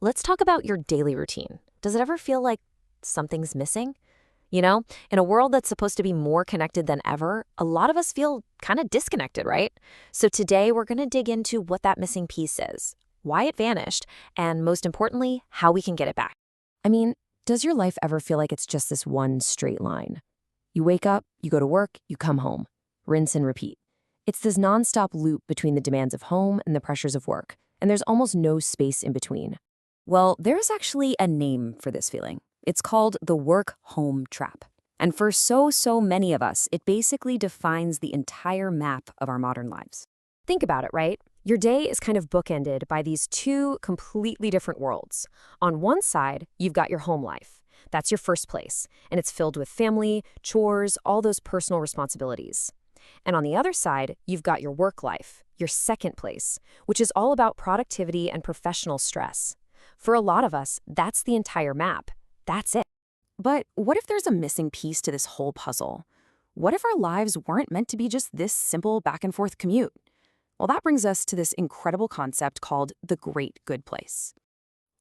let's talk about your daily routine. Does it ever feel like something's missing? In a world that's supposed to be more connected than ever, a lot of us feel kind of disconnected, right? So today we're going to dig into what that missing piece is, why it vanished, and most importantly, how we can get it back. I mean, does your life ever feel like it's just this one straight line? You wake up, you go to work, you come home. Rinse and repeat. It's this nonstop loop between the demands of home and the pressures of work, and there's almost no space in between. Well, there's actually a name for this feeling. It's called the work-home trap. And for so many of us, it basically defines the entire map of our modern lives. Think about it, right? Your day is kind of bookended by these two completely different worlds. On one side, you've got your home life. That's your first place, and it's filled with family, chores, all those personal responsibilities. And on the other side, you've got your work life, your second place, which is all about productivity and professional stress. For a lot of us, that's the entire map. That's it. But what if there's a missing piece to this whole puzzle? What if our lives weren't meant to be just this simple back-and-forth commute? Well, that brings us to this incredible concept called the Great Good Place.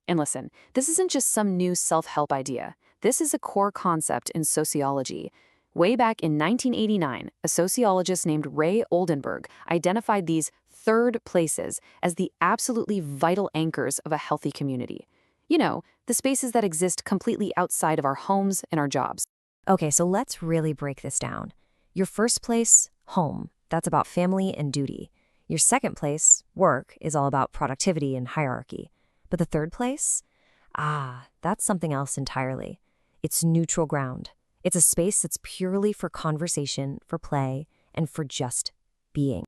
And listen, this isn't just some new self-help idea. This is a core concept in sociology. Way back in 1989, a sociologist named Ray Oldenburg identified these third places as the absolutely vital anchors of a healthy community. You know, the spaces that exist completely outside of our homes and our jobs. Okay, so let's really break this down. Your first place, home, that's about family and duty. Your second place, work, is all about productivity and hierarchy. But the third place? That's something else entirely. It's neutral ground. It's a space that's purely for conversation, for play, and for just being.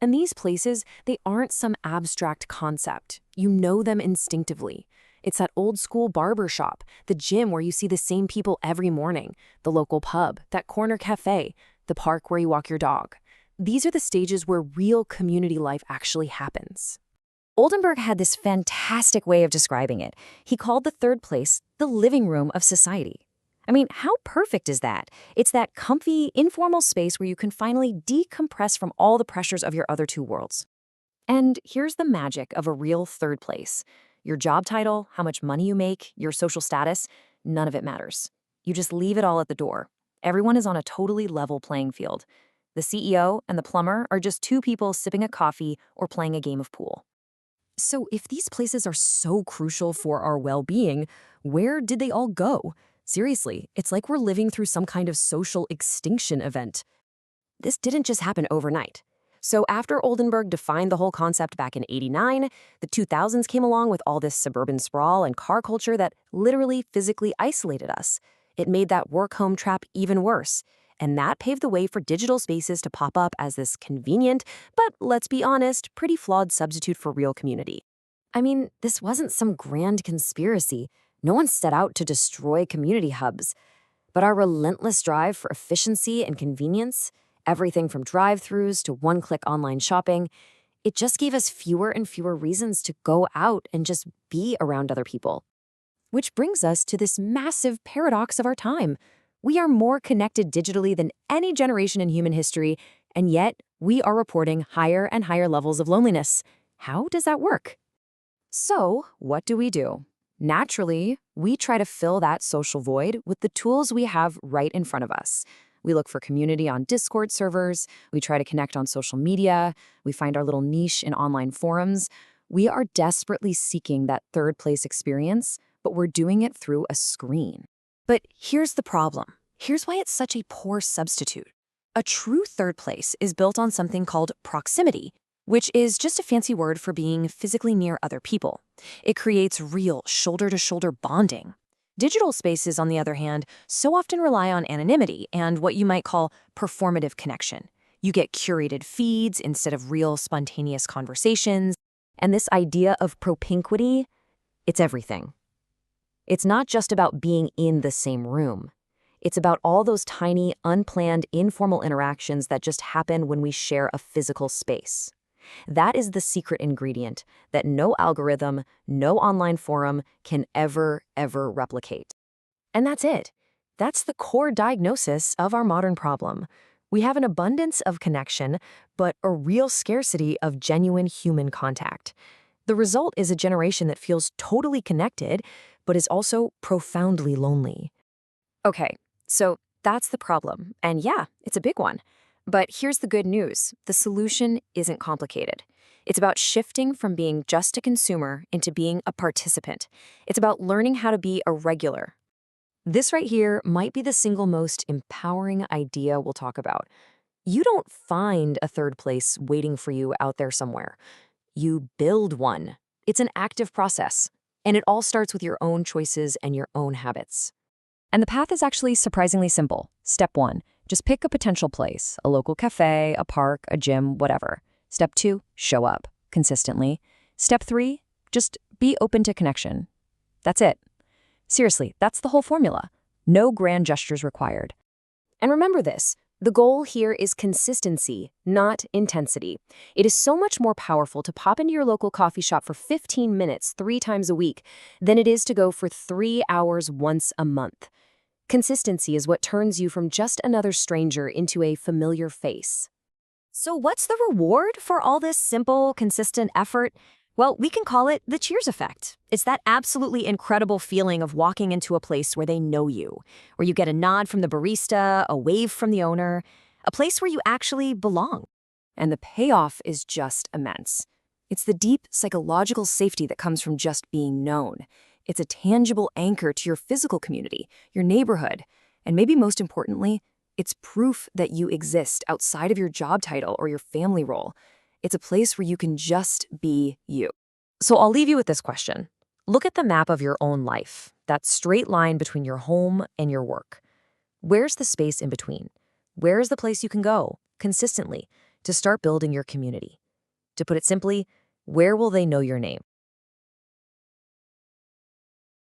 And these places, they aren't some abstract concept. You know them instinctively. It's that old school barber shop, the gym where you see the same people every morning, the local pub, that corner cafe, the park where you walk your dog. These are the stages where real community life actually happens. Oldenburg had this fantastic way of describing it. He called the third place the living room of society. I mean, how perfect is that? It's that comfy, informal space where you can finally decompress from all the pressures of your other two worlds. And here's the magic of a real third place. Your job title, how much money you make, your social status, none of it matters. You just leave it all at the door. Everyone is on a totally level playing field. The CEO and the plumber are just two people sipping a coffee or playing a game of pool. So if these places are so crucial for our well-being, where did they all go? Seriously, it's like we're living through some kind of social extinction event. This didn't just happen overnight. So after Oldenburg defined the whole concept back in '89, the 2000s came along with all this suburban sprawl and car culture that literally physically isolated us. It made that work-home trap even worse. And that paved the way for digital spaces to pop up as this convenient, but let's be honest, pretty flawed substitute for real community. I mean, this wasn't some grand conspiracy. No one set out to destroy community hubs. But our relentless drive for efficiency and convenience, everything from drive-thrus to one-click online shopping, it just gave us fewer and fewer reasons to go out and just be around other people. Which brings us to this massive paradox of our time. We are more connected digitally than any generation in human history, and yet we are reporting higher and higher levels of loneliness. How does that work? So, what do? Naturally, we try to fill that social void with the tools we have right in front of us. We look for community on Discord servers, we try to connect on social media, we find our little niche in online forums. We are desperately seeking that third place experience, but we're doing it through a screen. But here's the problem. Here's why it's such a poor substitute. A true third place is built on something called proximity, which is just a fancy word for being physically near other people. It creates real shoulder-to-shoulder bonding. Digital spaces, on the other hand, so often rely on anonymity and what you might call performative connection. You get curated feeds instead of real spontaneous conversations. And this idea of propinquity, it's everything. It's not just about being in the same room. It's about all those tiny, unplanned, informal interactions that just happen when we share a physical space. That is the secret ingredient that no algorithm, no online forum can ever replicate. And that's it. That's the core diagnosis of our modern problem. We have an abundance of connection, but a real scarcity of genuine human contact. The result is a generation that feels totally connected, but is also profoundly lonely. Okay, so that's the problem. And yeah, it's a big one. But here's the good news. The solution isn't complicated. It's about shifting from being just a consumer into being a participant. It's about learning how to be a regular. This right here might be the single most empowering idea we'll talk about. You don't find a third place waiting for you out there somewhere. You build one. It's an active process, and it all starts with your own choices and your own habits. And the path is actually surprisingly simple. Step 1, just pick a potential place, a local cafe, a park, a gym, whatever. Step 2, show up consistently. Step 3, just be open to connection. That's it. Seriously, that's the whole formula. No grand gestures required. And remember this, the goal here is consistency, not intensity. It is so much more powerful to pop into your local coffee shop for 15 minutes 3 times a week than it is to go for 3 hours once a month. Consistency is what turns you from just another stranger into a familiar face. So what's the reward for all this simple, consistent effort? Well, we can call it the cheers effect. It's that absolutely incredible feeling of walking into a place where they know you, where you get a nod from the barista, a wave from the owner, a place where you actually belong. And the payoff is just immense. It's the deep psychological safety that comes from just being known. It's a tangible anchor to your physical community, your neighborhood, and maybe most importantly, it's proof that you exist outside of your job title or your family role. It's a place where you can just be you. So I'll leave you with this question. Look at the map of your own life, that straight line between your home and your work. Where's the space in between? Where's the place you can go, consistently, to start building your community? To put it simply, where will they know your name?